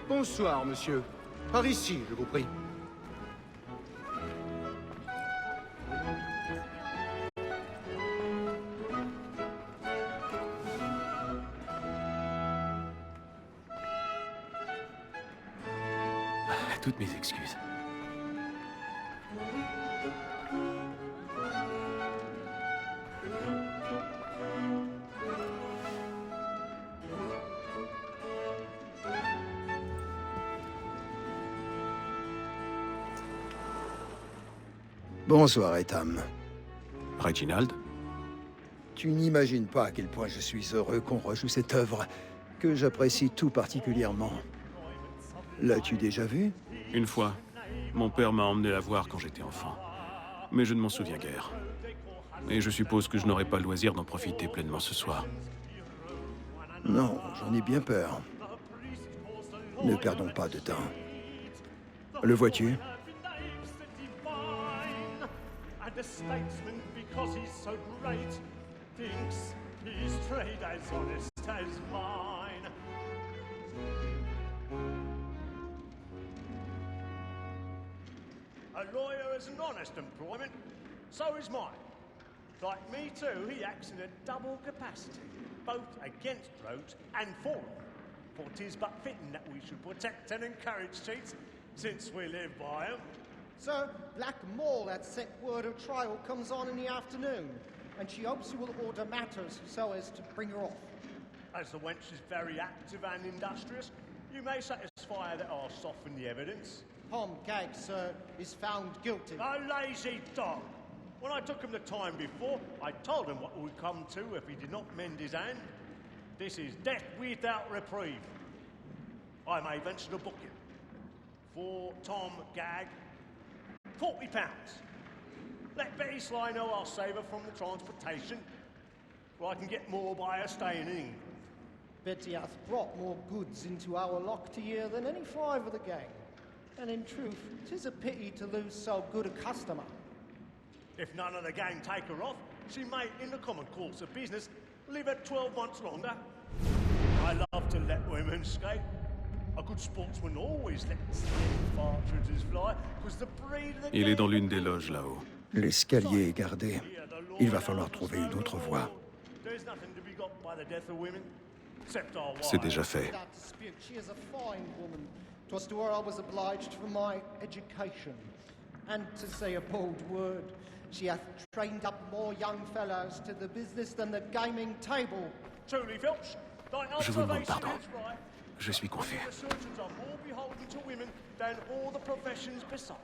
Bonsoir, monsieur. Par ici, je vous prie. Toutes mes excuses. Bonsoir, Etam. Reginald? Tu n'imagines pas à quel point je suis heureux qu'on rejoue cette œuvre, que j'apprécie tout particulièrement. L'as-tu déjà vue? Une fois. Mon père m'a emmené la voir quand j'étais enfant. Mais je ne m'en souviens guère. Et je suppose que je n'aurai pas le loisir d'en profiter pleinement ce soir. Non, j'en ai bien peur. Ne perdons pas de temps. Le vois-tu? A statesman because he's so great thinks his trade as honest as mine. A lawyer is an honest employment, so is mine. Like me too, he acts in a double capacity, both against rogues and for them. For 'tis but fitting that we should protect and encourage cheats, since we live by 'em. Sir, Black Mall at set word of trial comes on in the afternoon, and she hopes you will order matters so as to bring her off. As the wench is very active and industrious, you may satisfy her that I'll soften the evidence. Tom Gag, sir, is found guilty. A lazy dog! When I took him the time before, I told him what would come to if he did not mend his hand. This is death without reprieve. I may venture to book him. For Tom Gag, £40. Let Betty Sly know I'll save her from the transportation, or I can get more by her staying in England. Betty hath brought more goods into our lock to year than any five of the gang. And in truth, 'tis a pity to lose so good a customer. If none of the gang take her off, she may, in the common course of business, live her 12 months longer. I love to let women skate. A good sportsman always lets the partridges fly, because the breed of the Il est dans l'une des loges là-haut. L'escalier est gardé. Il va falloir trouver une autre voie. There's nothing to be got by the death of women, except our C'est wives. déjà fait. Without dispute, she is a fine woman. 'Twas to her I was obliged for my education. And to say a bold word, she hath trained up more young fellows to the business than the gaming table. Truly, Filch, thy Je vous demande observation pardon. is right. Je suis confus. The surgeons are more beholden to women than all the professions besides.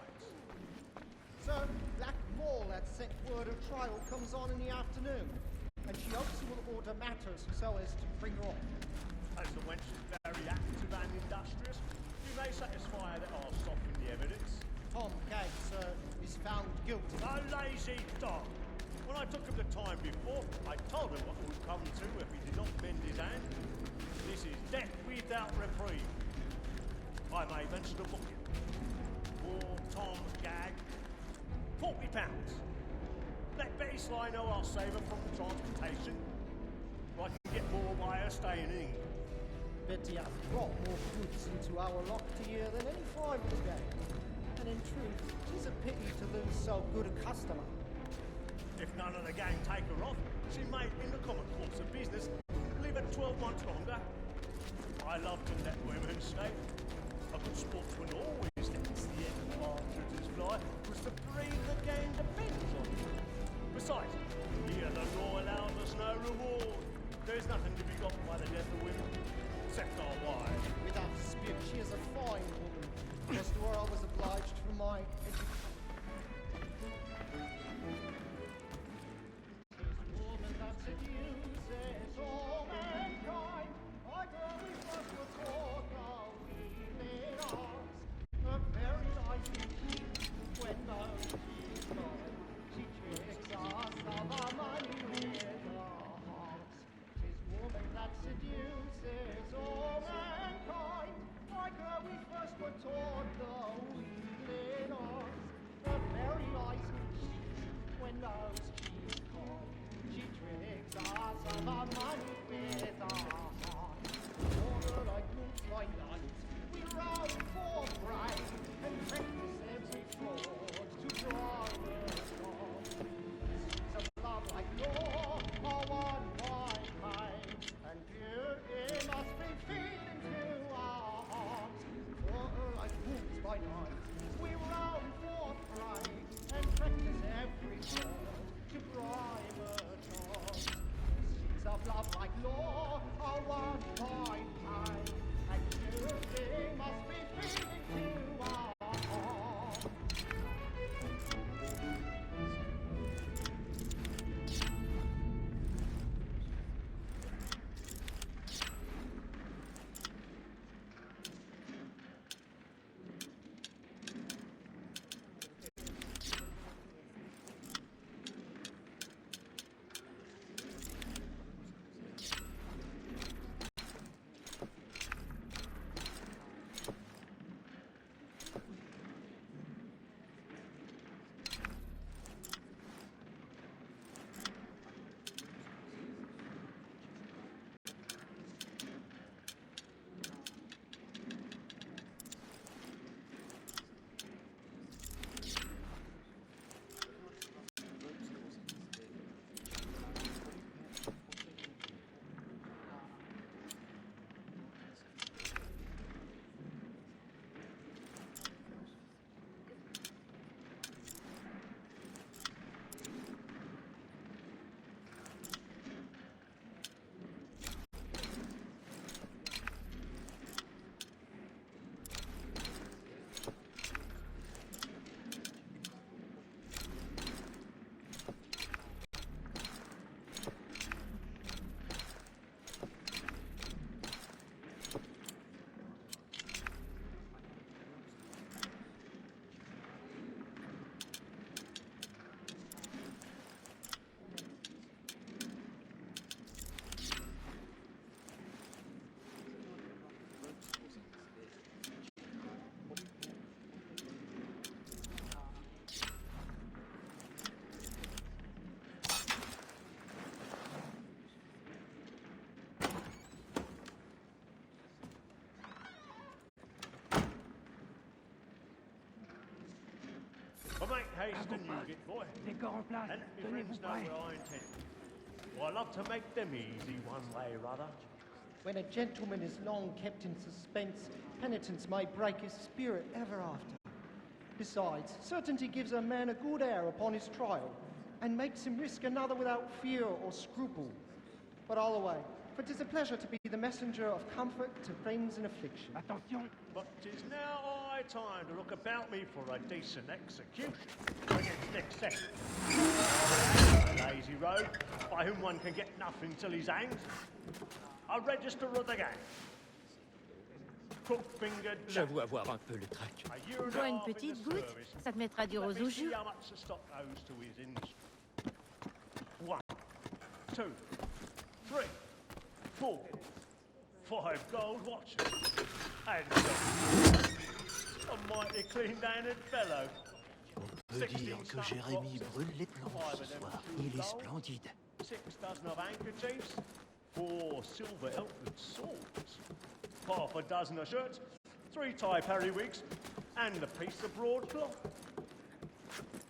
Sir, Black Mall at set word of trial comes on in the afternoon, and she hopes you will order matters so as to bring her off. As the wench is very active and industrious, you may satisfy her that I'll soften the evidence. Tom Gag, sir, is found guilty. A lazy dog! When I took him the time before, I told him what would come to if he did not mend his hand. This is death without reprieve. I may venture to book him. For Tom Gag, £40. Let Betty Sly know I'll save her from the transportation, or I can get more by her staying in England. Betty hath brought more goods into our lock to year than any five of the gang. And in truth, 'tis a pity to lose so good a customer. If none of the gang take her off, she may, in the common course of business, live her 12 months longer. I love to let women skate. A good sportsman always lets the end partridges fly, because the breed of the game depends on it. Besides, here the law allows us no reward. There's nothing to be got by the death of women, except our wives. Without dispute, she is a fine woman. Just to her I was obliged for my education. Woman that seduces all mankind, I girl we first were taught how we made ours. A very nice when those she's gone, she tricks us of our money with her hearts. 'Tis woman that seduces all mankind, my girl we first were taught the wheeling arts. A very nice when those she's gone, she tricks us taste the nougat, boy. Décor en place, And my tenez-vous friends know prêts. where I intend. Well, I love to make them easy one way or other. When a gentleman is long kept in suspense, penitence may break his spirit ever after. Besides, certainty gives a man a good air upon his trial, and makes him risk another without fear or scruple. But all away, for 'tis a pleasure to be the messenger of comfort to friends in affliction. Attention, But 'tis now high time to look about me for a decent execution against next session. A lazy rogue by whom one can get nothing till he's hanged. A register of the gang. Crook-fingered J'avoue avoir un peu le trac. a year and a Bois une half in petite the goutte, service. ça te mettra du Let rose me au see jus. how much the stock owes to his industry. 1, 2, 3, 4, 5 gold watches. And a mighty clean-handed fellow. On peut dire que Jérémy brûle les planches ce soir. Il est splendide. 6 dozen of handkerchiefs, 4 silver hilted swords, half a dozen of shirts, 3 tie periwigs, and a piece of broadcloth.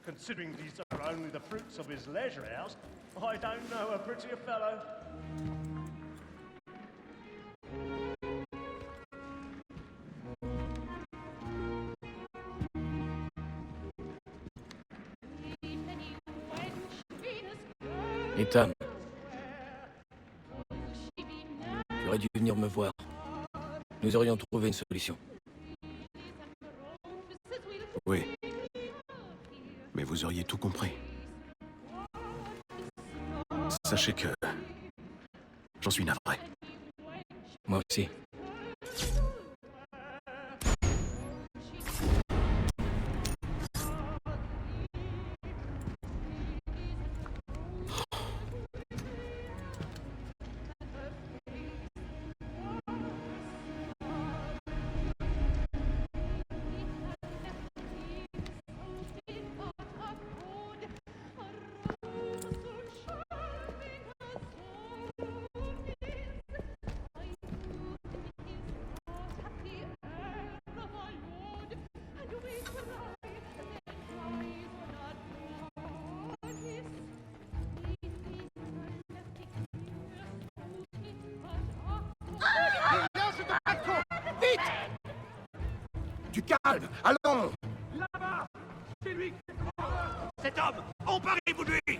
Considering these are only the fruits of his leisure hours, I don't know a prettier fellow. Ethan, tu aurais dû venir me voir. Nous aurions trouvé une solution. Oui. Mais vous auriez tout compris. Sachez que... j'en suis navré. Moi aussi. Du calme. Allons. là-bas, c'est lui. Cet homme, emparez-vous de lui.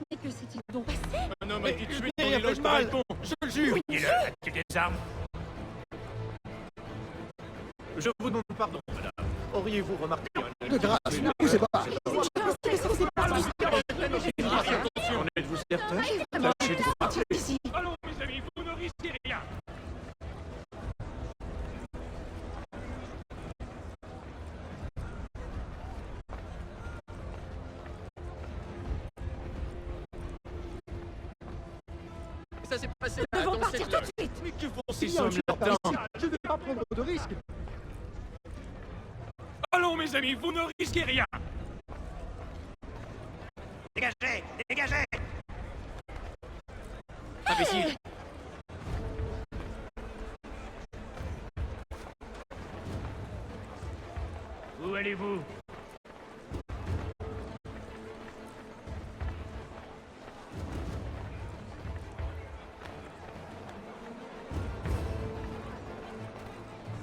Mais que s'est-il donc passé? Un homme a été tué dans les loges de Balcon. Je le jure. Tuez des armes. Je vous demande pardon, madame. Auriez-vous remarqué De grâce, ne poussez pas. En êtes-vous certain? Vraiment, Tâchez de sortir d'ici. Allons, mes amis, vous ne risquez rien. Ça s'est passé Nous devons partir tout de suite. Mais que font Il ces y a un hommes tueur par là-dedans? ici. Je ne vais pas prendre de risques. Allons, mes amis, vous ne risquez rien. Dégagez, dégagez. Imbécile. Où allez-vous?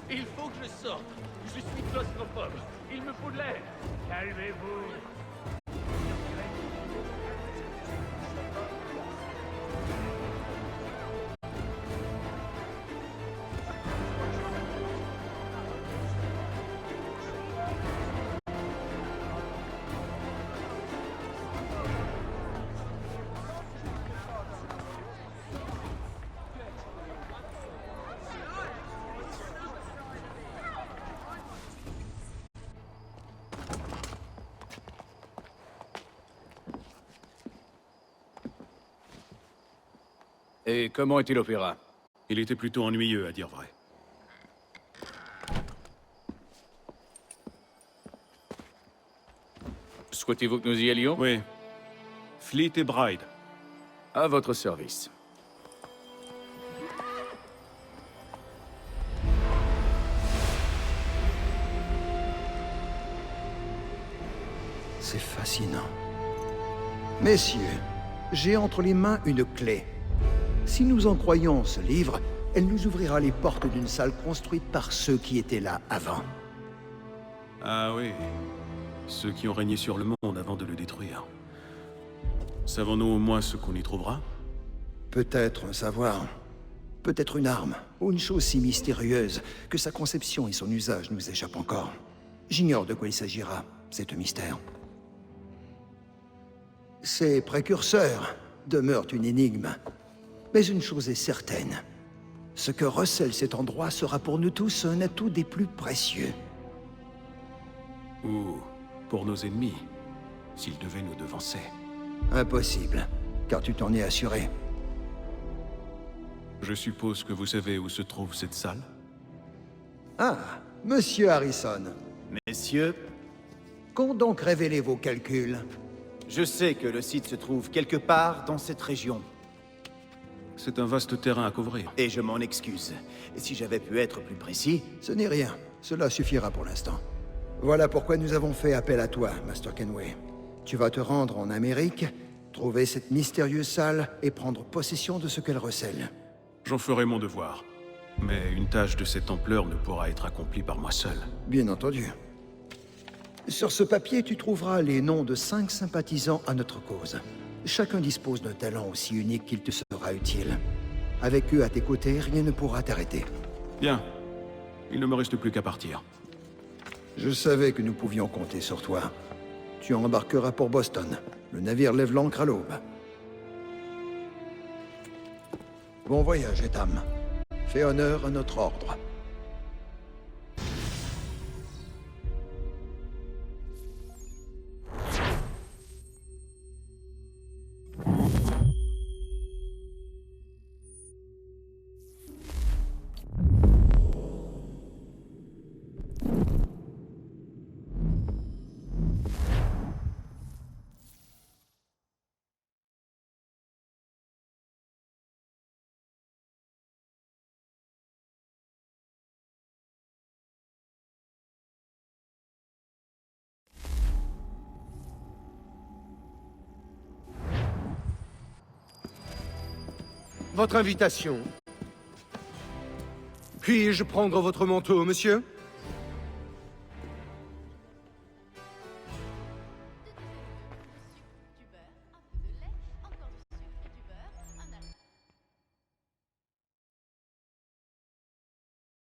Il faut que je sorte. Je suis claustrophobe. Il me faut de l'air. Calmez-vous. Et comment était l'opéra? Il était plutôt ennuyeux, à dire vrai. Souhaitez-vous que nous y allions? Oui. Fleet et Bride. À votre service. C'est Fascinant. Messieurs, j'ai entre les mains une clé. Si nous en croyons ce livre, elle nous ouvrira les portes d'une salle construite par ceux qui étaient là avant. Ah oui. Ceux qui ont régné sur le monde avant de le détruire. Savons-nous au moins ce qu'on y trouvera? Peut-être un savoir, peut-être une arme, ou une chose si mystérieuse que sa conception et son usage nous échappent encore. J'ignore de quoi il s'agira, c'est un mystère. Ces précurseurs demeurent une énigme. Mais une chose est certaine. Ce que recèle cet endroit sera pour nous tous un atout des plus précieux. Ou pour nos ennemis, s'ils devaient nous devancer. Impossible, car tu t'en es assuré. Je suppose que vous savez où se trouve cette salle? Ah, Monsieur Harrison. Messieurs, Qu'ont donc révélé vos calculs? je sais que le site se trouve quelque part dans cette région. C'est un vaste terrain à couvrir. Et je m'en excuse. Si j'avais pu être plus précis... Ce n'est rien. Cela suffira pour l'instant. Voilà pourquoi nous avons fait appel à toi, Master Kenway. Tu vas te rendre en Amérique, trouver cette mystérieuse salle et prendre possession de ce qu'elle recèle. J'en ferai mon devoir. Mais une tâche de cette ampleur ne pourra être accomplie par moi seul. Bien entendu. Sur ce papier, tu trouveras les noms de 5 sympathisants à notre cause. Chacun dispose d'un talent aussi unique qu'il te sera utile. Avec eux à tes côtés, rien ne pourra t'arrêter. Bien. Il ne me reste plus qu'à partir. Je savais que nous pouvions compter sur toi. Tu embarqueras pour Boston. Le navire lève l'ancre à l'aube. Bon voyage, Etam. Fais honneur à notre ordre. Votre invitation. Puis-je prendre votre manteau, monsieur?